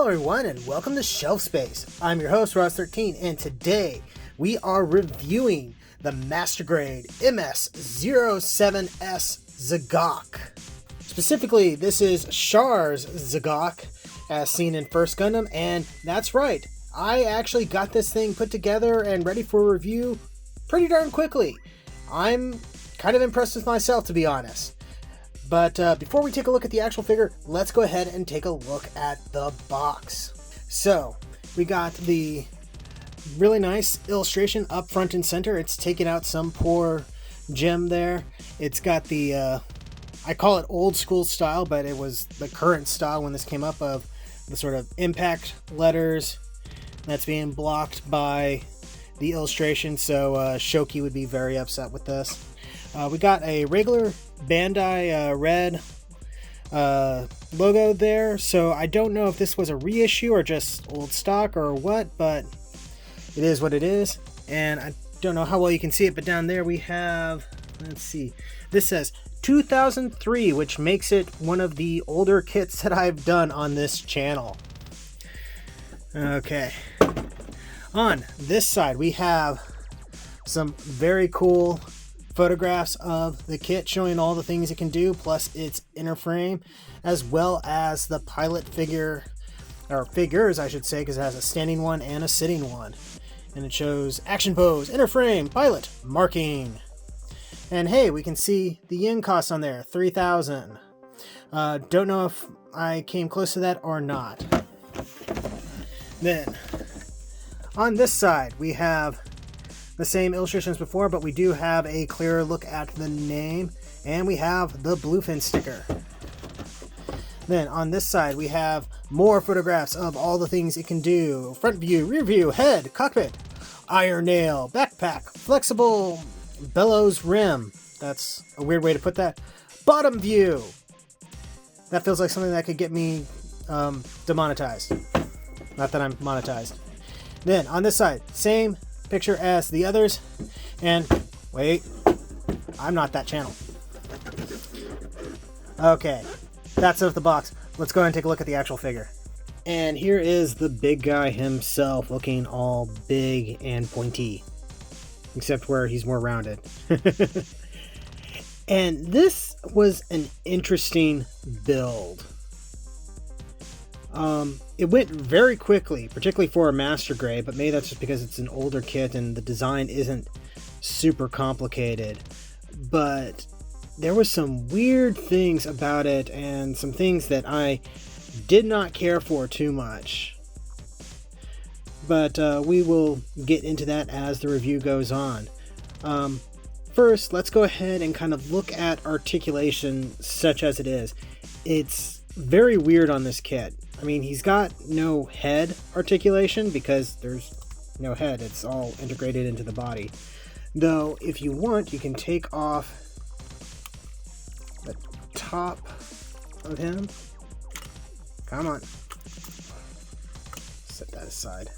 Hello everyone and welcome to Shelf Space. I'm your host Ross13 and today we are reviewing the Master Grade MS-07S Zagok. Specifically, this is Char's Zagok as seen in First Gundam, and that's right, I actually got this thing put together and ready for review pretty darn quickly. I'm kind of impressed with myself, to be honest. But before we take a look at the actual figure, let's go ahead and take a look at the box. So, we got the really nice illustration up front and center. It's taking out some poor gem there. It's got the, I call it old school style, but it was the current style when this came up, of the sort of impact letters that's being blocked by the illustration. So Shoki would be very upset with this. We got a regular Bandai red logo there, so I don't know if this was a reissue or just old stock or what, but it is what it is. And I don't know how well you can see it, but down there we have, let's see, this says 2003, which makes it one of the older kits that I've done on this channel. Okay, on this side we have some very cool photographs of the kit showing all the things it can do, plus its inner frame, as well as the pilot figure, or figures I should say, because it has a standing one and a sitting one. And it shows action pose, inner frame, pilot, marking. And hey, we can see the yen cost on there, 3,000. Don't know if I came close to that or not. Then, on this side, we have the same illustrations before, but we do have a clearer look at the name, and we have the bluefin sticker. Then on this side we have more photographs of all the things it can do: front view, rear view, head, cockpit, iron nail, backpack, flexible bellows rim, that's a weird way to put that, bottom view. That feels like something that could get me demonetized. Not that I'm monetized. Then on this side, same picture as the others, and wait, I'm not that channel. Okay, that's it with the box. Let's go ahead and take a look at the actual figure. And here is the big guy himself, looking all big and pointy, except where he's more rounded. And this was an interesting build. It went very quickly, particularly for a Master Grade, but maybe that's just because it's an older kit and the design isn't super complicated. But there was some weird things about it and some things that I did not care for too much. But we will get into that as the review goes on. First, let's go ahead and kind of look at articulation such as it is. It's very weird on this kit. I mean, he's got no head articulation because there's no head. It's all integrated into the body. Though, if you want, you can take off the top of him. Come on. Set that aside.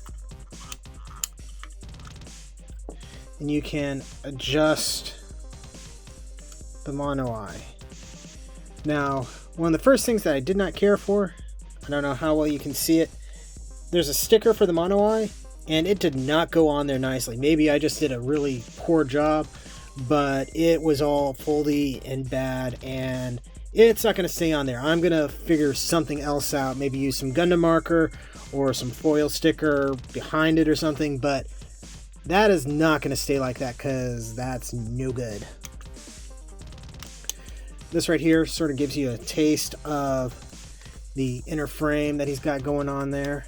And you can adjust the mono eye. Now, one of the first things that I did not care for, I don't know how well you can see it, there's a sticker for the mono eye, and it did not go on there nicely. Maybe I just did a really poor job, but it was all foldy and bad, and it's not going to stay on there. I'm going to figure something else out, maybe use some Gundam marker or some foil sticker behind it or something, but that is not going to stay like that because that's no good. This right here sort of gives you a taste of the inner frame that he's got going on there.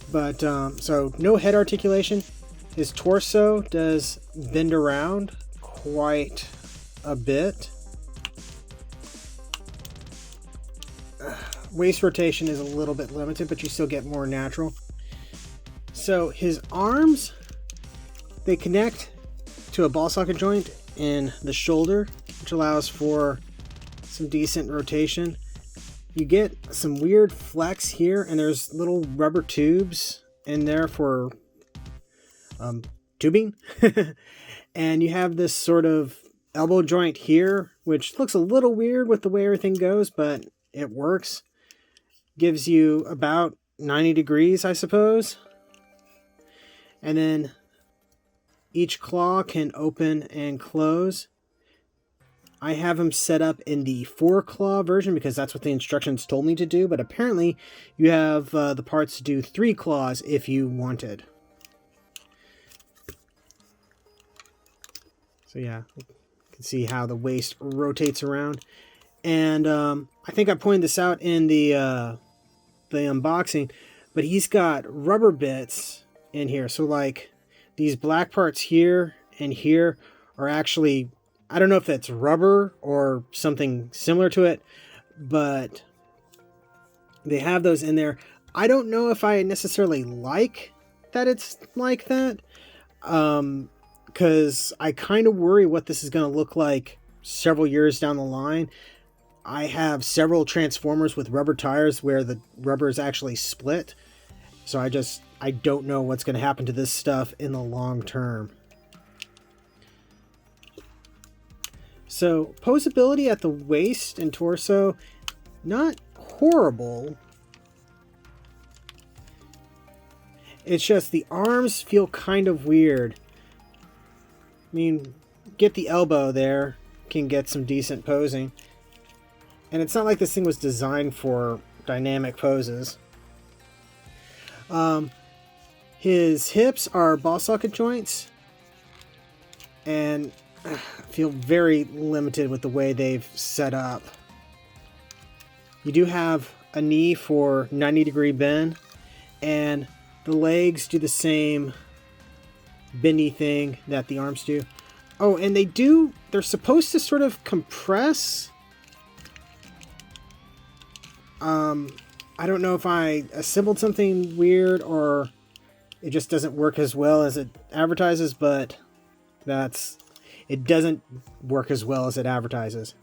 But, so no head articulation. His torso does bend around quite a bit. Waist rotation is a little bit limited, but you still get more natural. So his arms, they connect to a ball socket joint in the shoulder, which allows for some decent rotation. You get some weird flex here, and there's little rubber tubes in there for tubing. And you have this sort of elbow joint here, which looks a little weird with the way everything goes, but it works. Gives you about 90 degrees, I suppose. And then each claw can open and close. I have them set up in the 4-claw version because that's what the instructions told me to do, but apparently you have the parts to do 3 claws if you wanted. So yeah, you can see how the waist rotates around. And I think I pointed this out in the unboxing, but he's got rubber bits in here. So like these black parts here and here are actually, I don't know if that's rubber or something similar to it, but they have those in there. I don't know if I necessarily like that it's like that, because I kind of worry what this is going to look like several years down the line. I have several Transformers with rubber tires where the rubber is actually split. So I don't know what's going to happen to this stuff in the long term. So posability at the waist and torso, not horrible. It's just the arms feel kind of weird. I mean, get the elbow there, can get some decent posing. And it's not like this thing was designed for dynamic poses. His hips are ball socket joints, and I feel very limited with the way they've set up. You do have a knee for 90-degree bend, and the legs do the same bendy thing that the arms do. Oh, and they're supposed to sort of compress. I don't know if I assembled something weird or it just doesn't work as well as it advertises, but it doesn't work as well as it advertises.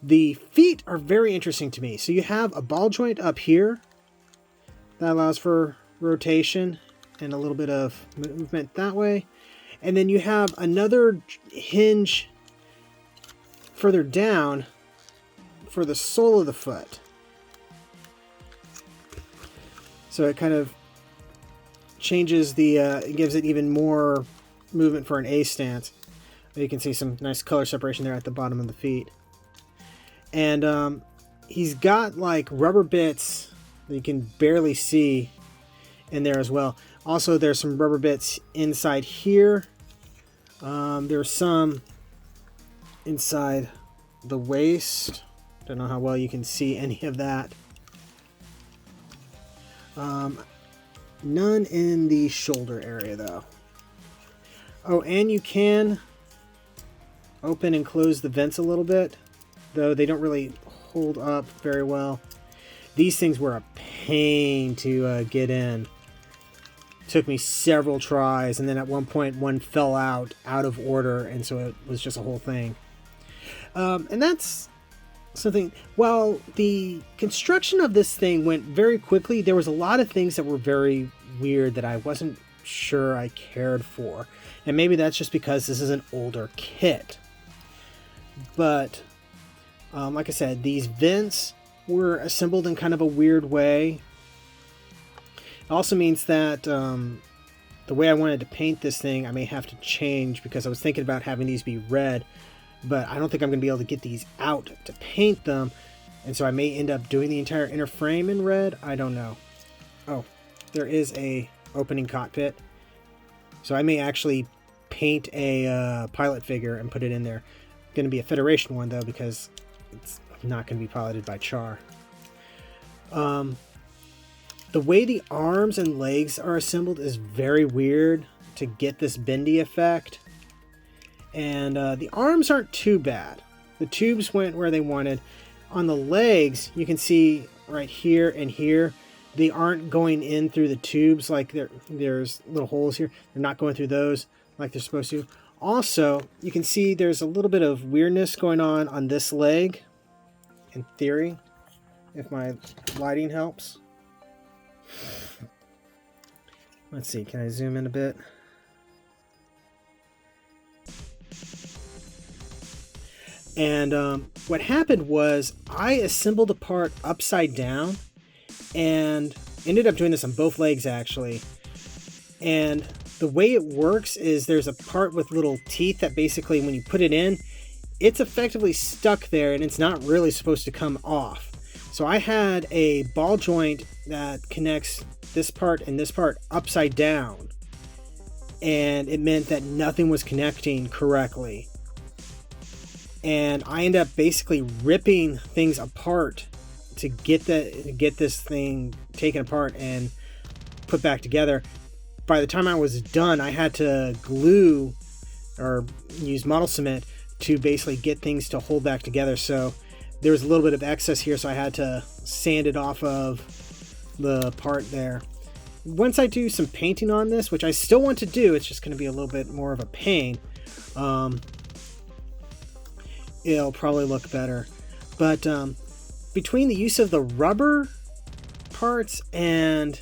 The feet are very interesting to me. So you have a ball joint up here that allows for rotation and a little bit of movement that way. And then you have another hinge further down for the sole of the foot. So it kind of changes it gives it even more movement for an A stance. You can see some nice color separation there at the bottom of the feet. And he's got like rubber bits that you can barely see in there as well. Also, there's some rubber bits inside here. There's some inside the waist. Don't know how well you can see any of that. None in the shoulder area though. Oh, and you can open and close the vents a little bit, though they don't really hold up very well. These things were a pain to get in. Took me several tries, and then at one point one fell out of order, and so it was just a whole thing. And that's something. While the construction of this thing went very quickly, there was a lot of things that were very weird that I wasn't sure I cared for. And maybe that's just because this is an older kit. But like I said, these vents were assembled in kind of a weird way. It also means that the way I wanted to paint this thing, I may have to change, because I was thinking about having these be red, but I don't think I'm going to be able to get these out to paint them, and so I may end up doing the entire inner frame in red. I don't know. Oh, there is a opening cockpit, so I may actually paint a pilot figure and put it in there. Going to be a Federation one though, because it's not going to be piloted by Char. The way the arms and legs are assembled is very weird to get this bendy effect. And the arms aren't too bad. The tubes went where they wanted. On the legs, you can see right here and here, they aren't going in through the tubes like there's little holes here. They're not going through those like they're supposed to. Also, you can see there's a little bit of weirdness going on this leg, in theory, if my lighting helps. Let's see, can I zoom in a bit? And what happened was I assembled a part upside down and ended up doing this on both legs actually. And the way it works is there's a part with little teeth that basically when you put it in, it's effectively stuck there and it's not really supposed to come off. So I had a ball joint that connects this part and this part upside down, and it meant that nothing was connecting correctly. And I ended up basically ripping things apart to get this thing taken apart and put back together. By the time I was done, I had to glue or use model cement to basically get things to hold back together. So there was a little bit of excess here, so I had to sand it off of the part there. Once I do some painting on this, which I still want to do, it's just going to be a little bit more of a pain. It'll probably look better. But between the use of the rubber parts and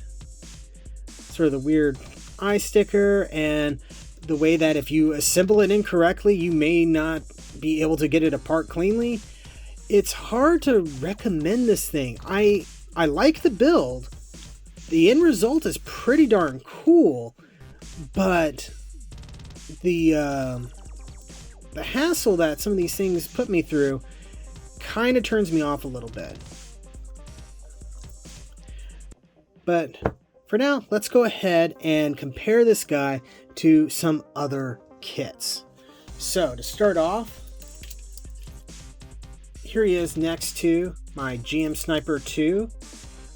sort of the weird eye sticker and the way that if you assemble it incorrectly, you may not be able to get it apart cleanly, it's hard to recommend this thing. I like the build. The end result is pretty darn cool, but the hassle that some of these things put me through kind of turns me off a little bit. But for now, let's go ahead and compare this guy to some other kits. So to start off, here he is next to my GM Sniper 2,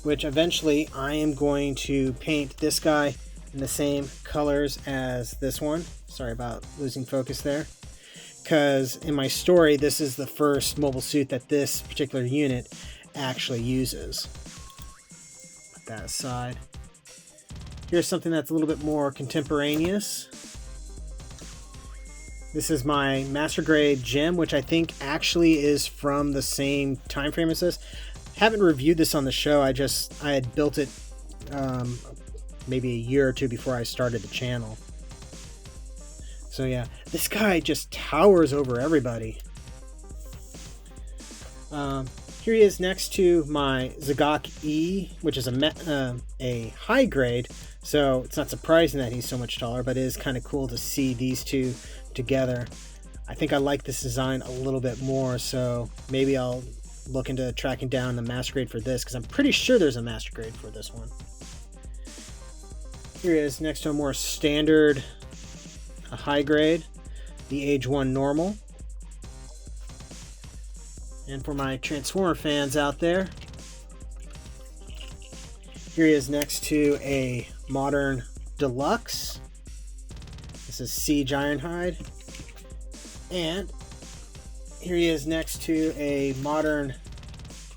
which eventually I am going to paint this guy in the same colors as this one. Sorry about losing focus there. Because in my story, this is the first mobile suit that this particular unit actually uses. Put that aside. Here's something that's a little bit more contemporaneous. This is my Master Grade Gem, which I think actually is from the same time frame as this. Haven't reviewed this on the show. I had built it maybe a year or two before I started the channel. So yeah, this guy just towers over everybody. Here he is next to my Zagok E, which is a high grade. So it's not surprising that he's so much taller, but it is kind of cool to see these two together. I think I like this design a little bit more, so maybe I'll look into tracking down the Master Grade for this, because I'm pretty sure there's a Master Grade for this one. Here he is next to a more standard high grade, the Age 1 Normal. And for my Transformer fans out there, here he is next to a Modern Deluxe. This is Siege Ironhide. And here he is next to a Modern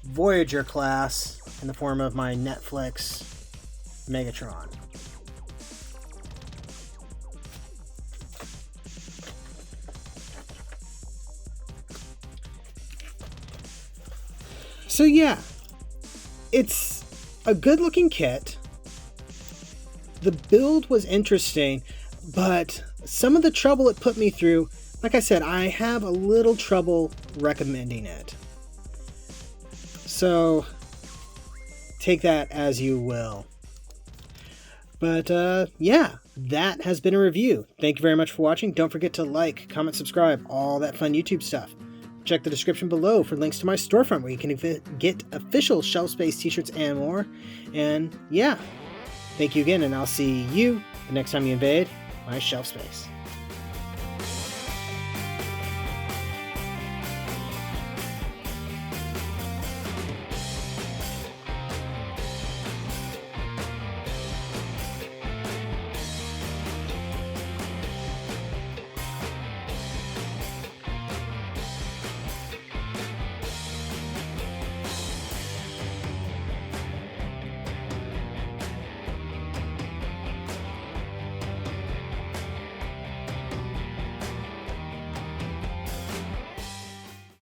Voyager class in the form of my Netflix Megatron. So yeah, it's a good looking kit. The build was interesting, but some of the trouble it put me through, like I said, I have a little trouble recommending it. So take that as you will. But yeah, that has been a review. Thank you very much for watching. Don't forget to like, comment, subscribe, all that fun YouTube stuff. Check the description below for links to my storefront where you can get official Shelf Space t-shirts and more. And yeah, thank you again, and I'll see you the next time you invade my Shelf Space.